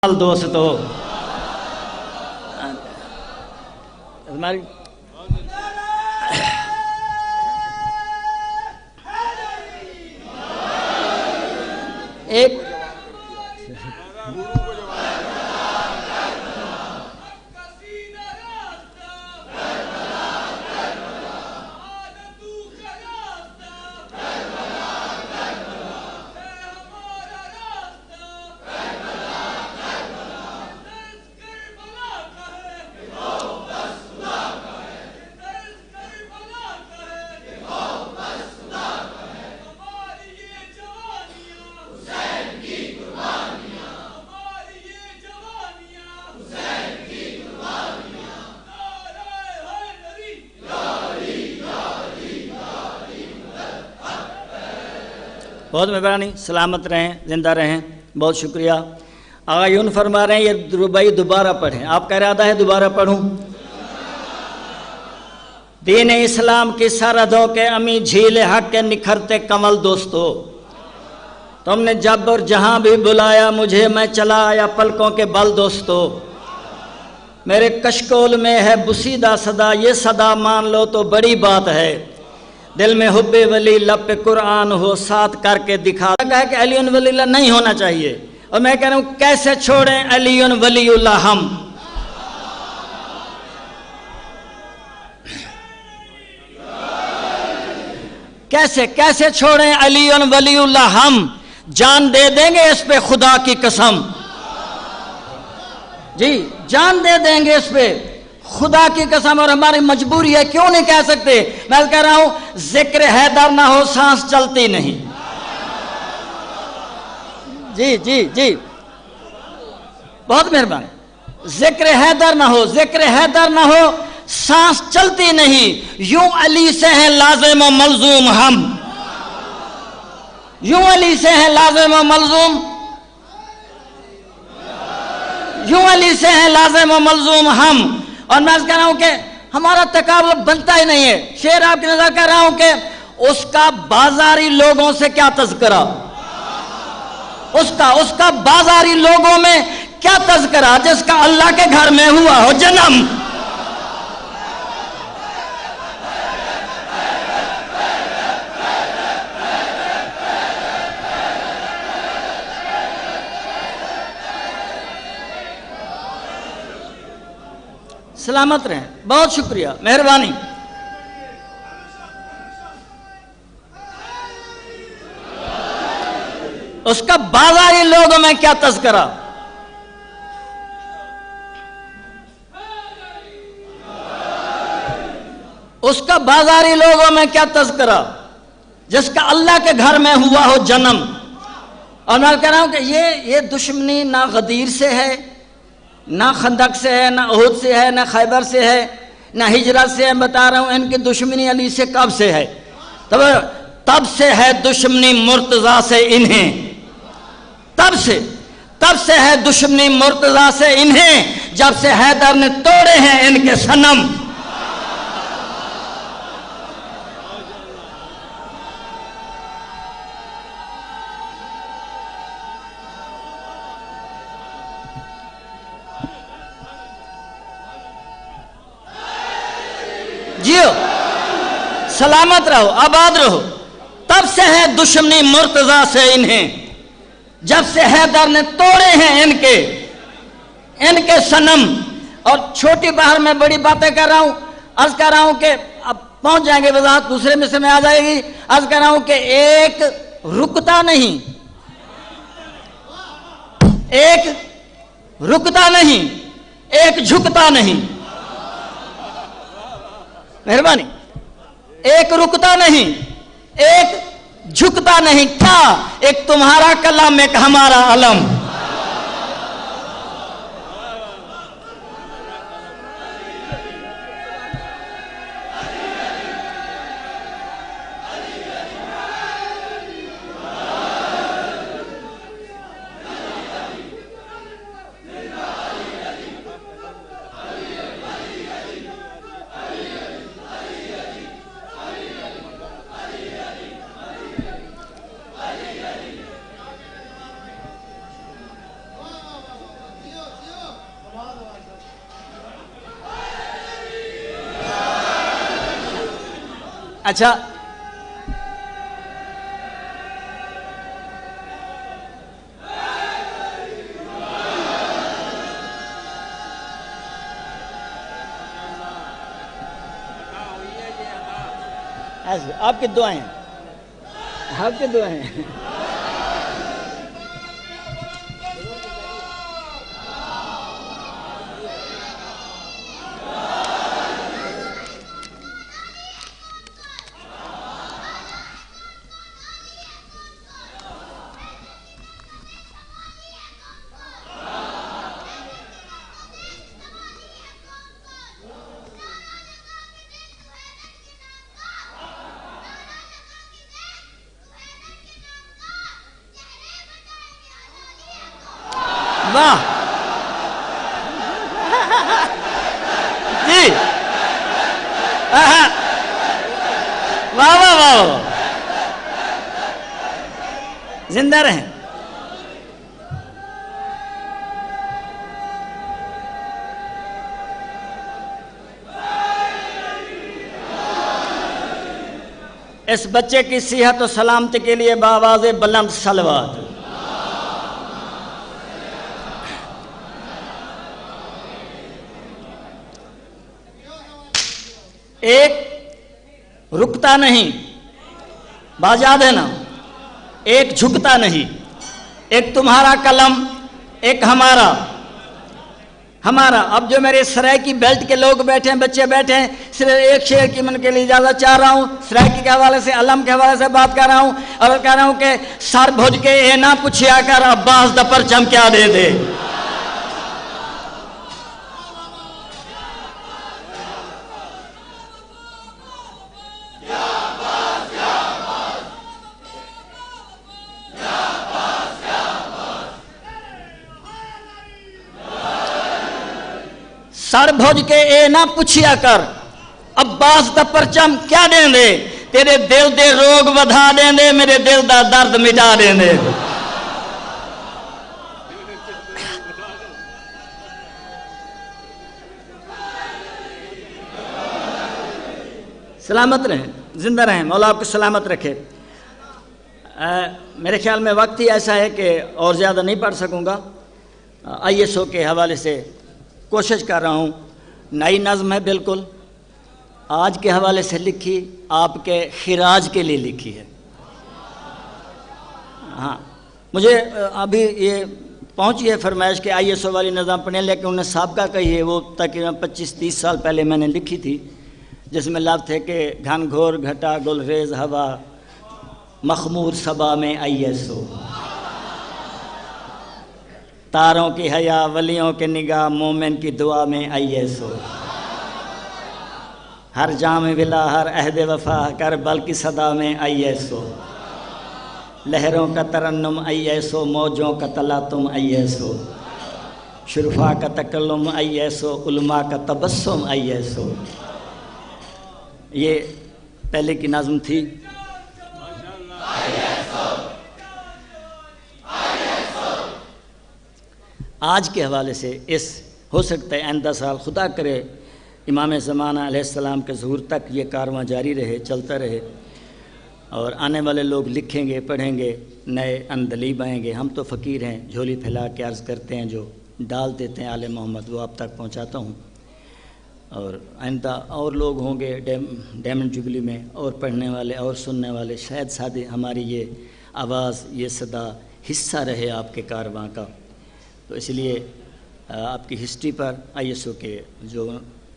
دوستو ہماری ایک بہت مہربانی، سلامت رہیں، زندہ رہیں، بہت شکریہ۔ آقا یوں فرما رہے ہیں یہ ربائی دوبارہ پڑھیں، آپ کا ارادہ ہے دوبارہ پڑھوں؟ دین اسلام کی سرحدوں کے امی جھیل حق کے نکھرتے کمل دوستو، تم نے جب اور جہاں بھی بلایا مجھے میں چلا آیا پلکوں کے بل دوستو، میرے کشکول میں ہے بسیدہ صدا، یہ صدا مان لو تو بڑی بات ہے، دل میں حب ولی لب پہ قرآن ہو ساتھ کر کے دکھا ہے کہ علی ولی اللہ نہیں ہونا چاہیے، اور میں کہہ رہا ہوں کیسے چھوڑیں علی ولی اللہ ہم؟ کیسے چھوڑیں علی ولی اللہ ہم؟ جان دے دیں گے اس پہ خدا کی قسم، جی جان دے دیں گے اس پہ خدا کی قسم، اور ہماری مجبوری ہے، کیوں نہیں کہہ سکتے؟ میں کہہ رہا ہوں ذکر حیدر نہ ہو سانس چلتی نہیں، جی جی جی بہت مہربانی، ذکر حیدر نہ ہو سانس چلتی نہیں، یوں علی سے ہیں لازم و ملزوم ہم، یوں علی سے ہیں لازم و ملزوم، یوں علی سے ہیں لازم و ملزوم ہم، اور میں کہہ رہا ہوں کہ ہمارا تقابل بنتا ہی نہیں ہے۔ شعر آپ کی نظر کہہ رہا ہوں کہ اس کا بازاری لوگوں سے کیا تذکرہ، اس کا بازاری لوگوں میں کیا تذکرہ، جس کا اللہ کے گھر میں ہوا ہو جنم۔ سلامت رہیں، بہت شکریہ، مہربانی۔ اس کا بازاری لوگوں میں کیا تذکرہ، اس کا بازاری لوگوں میں کیا تذکرہ، جس کا اللہ کے گھر میں ہوا ہو جنم۔ اور میں کہہ رہا ہوں کہ یہ دشمنی نہ غدیر سے ہے، نہ خندق سے ہے، نہ احد سے ہے، نہ خیبر سے ہے، نہ ہجرت سے ہے، بتا رہا ہوں ان کی دشمنی علی سے کب سے ہے؟ تب سے ہے دشمنی مرتضیٰ سے انہیں، تب سے ہے دشمنی مرتضیٰ سے انہیں، جب سے حیدر نے توڑے ہیں ان کے صنم۔ جیو، سلامت رہو، آباد رہو۔ تب سے ہے دشمنی مرتضیٰ سے انہیں، جب سے حیدر نے توڑے ہیں ان کے صنم۔ اور چھوٹی بہر میں بڑی باتیں کر رہا ہوں، عرض کر رہا ہوں کہ اب پہنچ جائیں گے، وضاحت دوسرے میں سے میں آ جائے گی۔ عرض کر رہا ہوں کہ ایک رکتا نہیں، ایک جھکتا نہیں، مہربانی، ایک رکتا نہیں، ایک جھکتا نہیں، کیا؟ ایک تمہارا کلام، ایک ہمارا علم۔ اچھا آپ کی دعائیں ہیں، آپ کی دعائیں ہیں. واہ جی، واہ واہ واہ واہ، زندہ رہیں. اس بچے کی صحت و سلامتی کے لیے بآواز بلند صلوات. ایک رکتا نہیں، بازا دینا، ایک جھکتا نہیں، ایک تمہارا قلم، ایک ہمارا. اب جو میرے سرائے کی بیلٹ کے لوگ بیٹھے ہیں، بچے بیٹھے ہیں، صرف ایک شعر کی من کے لیے اجازت چاہ رہا ہوں. سرائے کے حوالے سے، علم کے حوالے سے بات کر رہا ہوں، اور کہہ رہا ہوں کہ سر بھج کے اے نہ پوچھیا کر عباس دا پرچم کیا دے دے. سر بھوج کے اے نہ پوچھیا کر عباس دا پرچم کیا دیں دے. تیرے دل دے روگ ودھا دیں دے، میرے دل دا درد مٹا دیں دے. سلامت رہیں، زندہ رہیں، مولا آپ کو سلامت رکھے. میرے خیال میں وقت ہی ایسا ہے کہ اور زیادہ نہیں پڑھ سکوں گا. ISO کے حوالے سے کوشش کر رہا ہوں. نئی نظم ہے، بالکل آج کے حوالے سے لکھی، آپ کے خراج کے لیے لکھی ہے. ہاں مجھے ابھی یہ پہنچی ہے فرمائش کہ ISO والی نظم پڑھیں، لیکن انہیں سابقہ کہی ہے، وہ تقریباً 25-30 سال پہلے میں نے لکھی تھی، جس میں لفظ تھے کہ گھن گھور گھٹا گل ریز ہوا مخمور صبا میں ISO، تاروں کی حیا ولیوں کے نگاہ مومن کی دعا میں ISO، ہر جام ولا ہر عہد وفا کر بل کی صدا میں ISO، لہروں کا ترنم ISO، موجوں کا تلاطم ISO، شرفا کا تکلم ISO، علماء کا تبسم ISO. یہ پہلے کی نظم تھی. آج کے حوالے سے اس ہو سکتا ہے آئندہ سال خدا کرے امام زمانہ علیہ السلام کے ظہور تک یہ کارواں جاری رہے، چلتا رہے، اور آنے والے لوگ لکھیں گے، پڑھیں گے، نئے اندلیب آئیں گے. ہم تو فقیر ہیں، جھولی پھیلا کے عرض کرتے ہیں، جو ڈال دیتے ہیں آل محمد وہ آپ تک پہنچاتا ہوں. اور آئندہ اور لوگ ہوں گے ڈیمنڈ جبلی میں، اور پڑھنے والے اور سننے والے، شاید سادے ہماری یہ آواز، یہ صدا حصہ رہے آپ کے کارواں کا. تو اس لیے آپ کی ہسٹری پر ISO کے جو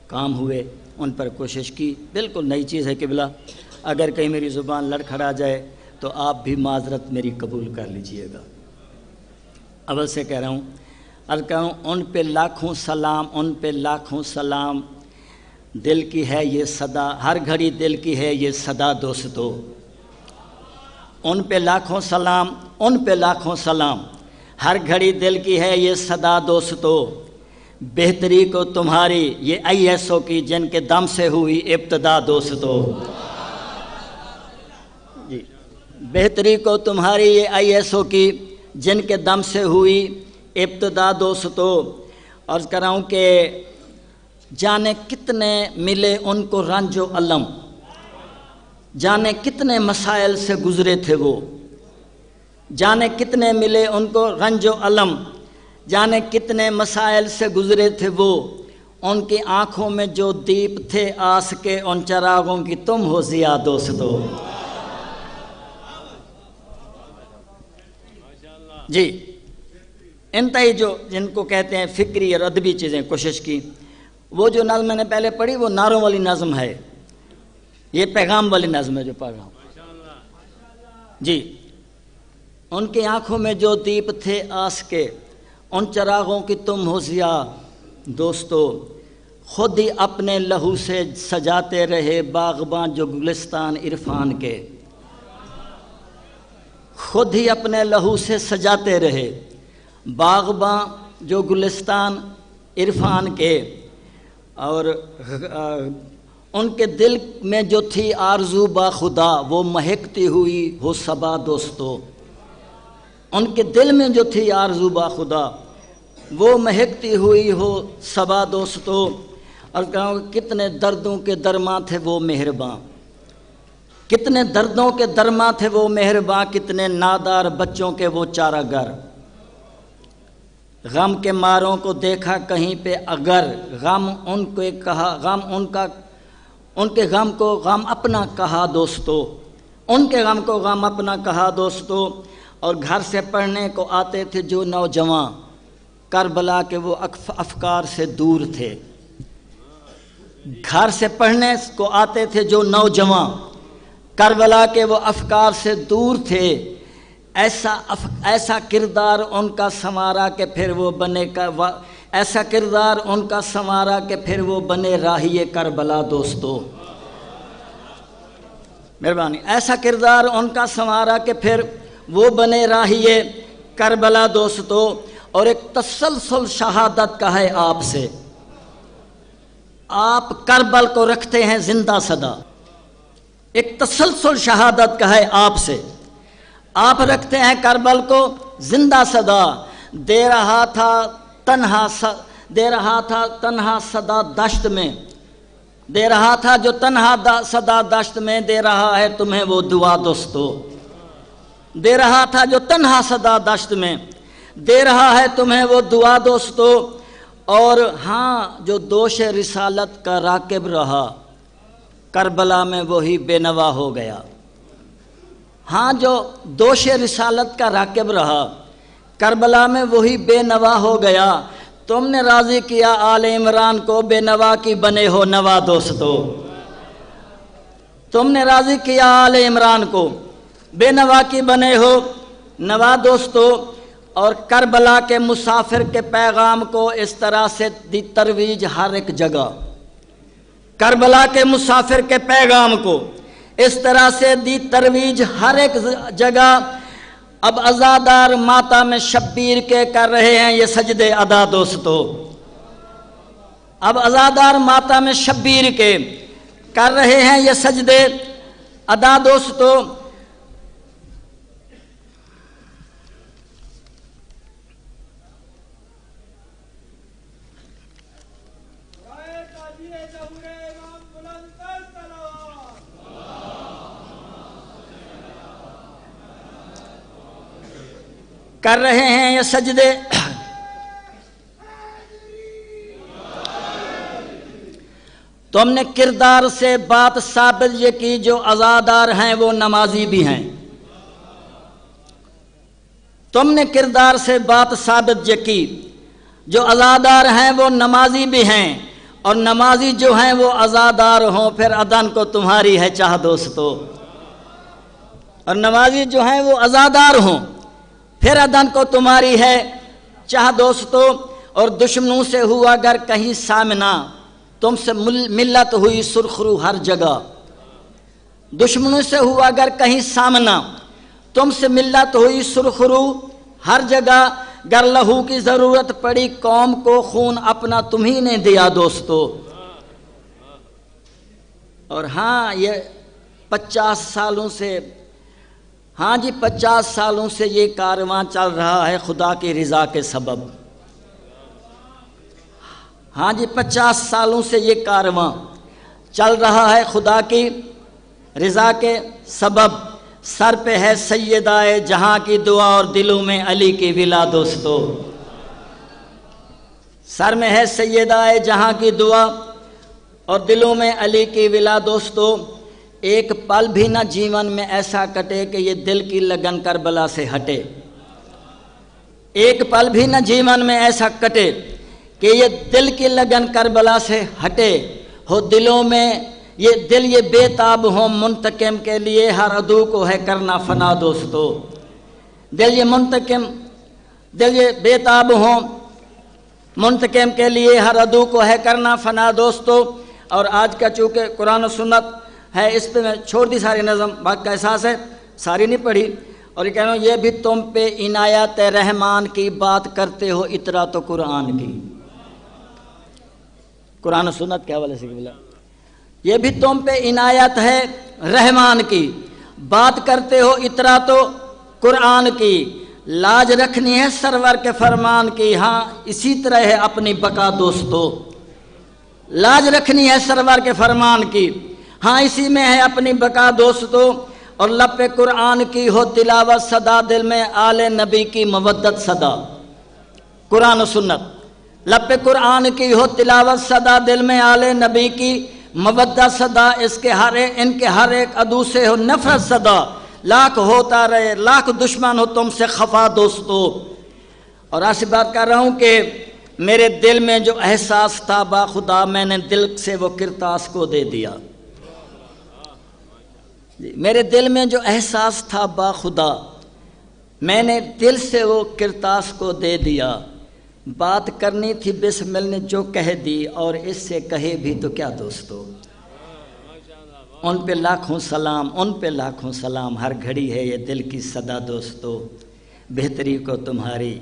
کام ہوئے ان پر کوشش کی. بالکل نئی چیز ہے قبلہ، اگر کہیں میری زبان لڑکھڑا جائے تو آپ بھی معذرت میری قبول کر لیجئے گا. اول سے کہہ رہا ہوں، عرض کر رہا ہوں، ان پہ لاکھوں سلام، ان پہ لاکھوں سلام، دل کی ہے یہ صدا، ہر گھڑی دل کی ہے یہ صدا دوستو. ان پہ لاکھوں سلام، ان پہ لاکھوں سلام، ہر گھڑی دل کی ہے یہ صدا دوستو. بہتری کو تمہاری یہ ISO کی جن کے دم سے ہوئی ابتدا دوستو. جی، بہتری کو تمہاری یہ ISO کی جن کے دم سے ہوئی ابتدا دوستو. عرض کر رہا ہوں کہ جانے کتنے ملے ان کو رنج و علم، جانے کتنے مسائل سے گزرے تھے وہ، جانے کتنے ملے ان کو رنج و الم، جانے کتنے مسائل سے گزرے تھے وہ، ان کی آنکھوں میں جو دیپ تھے آس کے، ان چراغوں کی تم ہو ضیا دوستو۔ جی انتہائی جو جن کو کہتے ہیں فکری اور ادبی چیزیں کوشش کی، وہ جو نظم میں نے پہلے پڑھی وہ نعروں والی نظم ہے، یہ پیغام والی نظم ہے جو پڑھ رہا ہوں۔ جی ان کی آنکھوں میں جو دیپ تھے آس کے، ان چراغوں کی تم ہو ضیا دوستو، خود ہی اپنے لہو سے سجاتے رہے باغباں جو گلستان عرفان کے، خود ہی اپنے لہو سے سجاتے رہے باغباں جو گلستان عرفان کے، اور ان کے دل میں جو تھی آرزو با خدا وہ مہکتی ہوئی ہو صبا دوستو، ان کے دل میں جو تھی آرزو با خدا وہ مہکتی ہوئی ہو صبا دوستو، اور کہوں کتنے دردوں کے درماں تھے وہ مہرباں، کتنے دردوں کے درماں تھے وہ مہرباں، کتنے نادار بچوں کے وہ چارہ گر، غم کے ماروں کو دیکھا کہیں پہ اگر، غم ان کو کہا غم ان کے غم کو غم اپنا کہا دوستو، ان کے غم کو غم اپنا کہا دوستو، اور گھر سے پڑھنے کو آتے تھے جو نوجوان کربلا کے وہ افکار سے دور تھے، گھر سے پڑھنے کو آتے تھے جو نوجوان کربلا کے وہ افکار سے دور تھے، ایسا کردار ان کا سنوارا کہ پھر وہ بنے ایسا کردار ان کا سنوارا کہ پھر وہ بنے راہی کربلا دوستو، مہربانی، ایسا کردار ان کا سنوارا کہ پھر وہ بنے راہی کربلا دوستو، اور ایک تسلسل شہادت کا ہے آپ سے، آپ کربل کو رکھتے ہیں زندہ صدا، ایک تسلسل شہادت کا ہے آپ سے، آپ رکھتے ہیں کربل کو زندہ صدا، دے رہا تھا تنہا صدا دشت میں، دے رہا تھا جو تنہا صدا دشت میں، دے رہا ہے تمہیں وہ دعا دوستو، دے رہا تھا جو تنہا صدا دشت میں، دے رہا ہے تمہیں وہ دعا دوستو، اور ہاں جو دوش رسالت کا راکب رہا کربلا میں وہی بے نوا ہو گیا، ہاں جو دوش رسالت کا راکب رہا کربلا میں وہی بے نوا ہو گیا، تم نے راضی کیا آل عمران کو بے نوا کی بنے ہو نوا دوستو، تم نے راضی کیا آل عمران کو بے نوا کی بنے ہو نوا دوستو، اور کربلا کے مسافر کے پیغام کو اس طرح سے دی ترویج ہر ایک جگہ، کربلا کے مسافر کے پیغام کو اس طرح سے دی ترویج ہر ایک جگہ، اب عزادار ماتم شبیر کے کر رہے ہیں یہ سجدے ادا دوستو، اب عزادار ماتم شبیر کے کر رہے ہیں یہ سجدے ادا دوستو، کر رہے ہیں یہ سجدے، تم نے کردار سے بات ثابت یہ کی جو عزادار ہیں وہ نمازی بھی ہیں، تم نے کردار سے بات ثابت یہ کی جو عزادار ہیں وہ نمازی بھی ہیں، اور نمازی جو ہیں وہ عزادار ہوں پھر اذان کو تمہاری ہے چاہ دوستو، اور نمازی جو ہیں وہ عزادار ہوں پھر اذان کو تمہاری ہے چاہ دوستو، اور دشمنوں سے ہوا اگر کہیں سامنا تم سے ملت ہوئی سرخرو ہر جگہ، دشمنوں سے ہوا اگر کہیں سامنا تم سے ملت ہوئی سرخرو ہر جگہ، گر لہو کی ضرورت پڑی قوم کو خون اپنا تمہیں نے دیا دوستو، اور ہاں یہ 50 سالوں سے، ہاں جی 50 سالوں سے یہ کارواں چل رہا ہے خدا کی رضا کے سبب، ہاں جی 50 سالوں سے یہ کارواں چل رہا ہے خدا کی رضا کے سبب سر پہ ہے سیدائے جہاں کی دعا اور دلوں میں علی کی ولا دوستو. سر میں ہے سیدائے جہاں کی دعا اور دلوں میں علی کی ولا دوستو. ایک پل بھی نہ جیون میں ایسا کٹے کہ یہ دل کی لگن کربلا سے ہٹے. ایک پل بھی نہ جیون میں ایسا کٹے کہ یہ دل کی لگن کربلا سے ہٹے. ہو دلوں میں یہ دل یہ بے تاب ہوں منتقم کے لیے ہر عدو کو ہے کرنا فنا دوستو. دل یہ بے تاب ہوں منتقم کے لیے ہر عدو کو ہے کرنا فنا دوستو. اور آج کا چونکہ قرآن و سنت ہے اس پہ میں چھوڑ دی ساری نظم، بات کا احساس ہے ساری نہیں پڑھی. اور یہ کہہ رہا ہوں یہ بھی تم پہ عنایت رحمان کی بات کرتے ہو اترا تو قرآن کی. قرآن و سنت کے حوالے سے بولا یہ بھی تم پہ عنایت ہے رحمان کی بات کرتے ہو اترا تو قرآن کی. لاج رکھنی ہے سرور کے فرمان کی، ہاں اسی طرح ہے اپنی بقا دوستو. لاج رکھنی ہے سرور کے فرمان کی، ہاں اسی میں ہے اپنی بقا دوستو. اور لب پہ قرآن کی ہو تلاوت صدا دل میں آل نبی کی مودت صدا. قرآن و سنت. لب پہ قرآن کی ہو تلاوت صدا دل میں آل نبی کی مودت صدا. ان کے ہر ایک عدو سے ہو نفرت صدا. لاکھ ہوتا رہے لاکھ دشمن ہو تم سے خفا دوستو. اور ایسی بات کر رہا ہوں کہ میرے دل میں جو احساس تھا با خدا میں نے دل سے وہ کرتاس کو دے دیا. میرے دل میں جو احساس تھا با خدا میں نے دل سے وہ کرتاس کو دے دیا. بات کرنی تھی بسمل نے جو کہہ دی اور اس سے کہے بھی تو کیا دوستو. ان پہ لاکھوں سلام، ان پہ لاکھوں سلام، ہر گھڑی ہے یہ دل کی صدا دوستو. بہتری کو تمہاری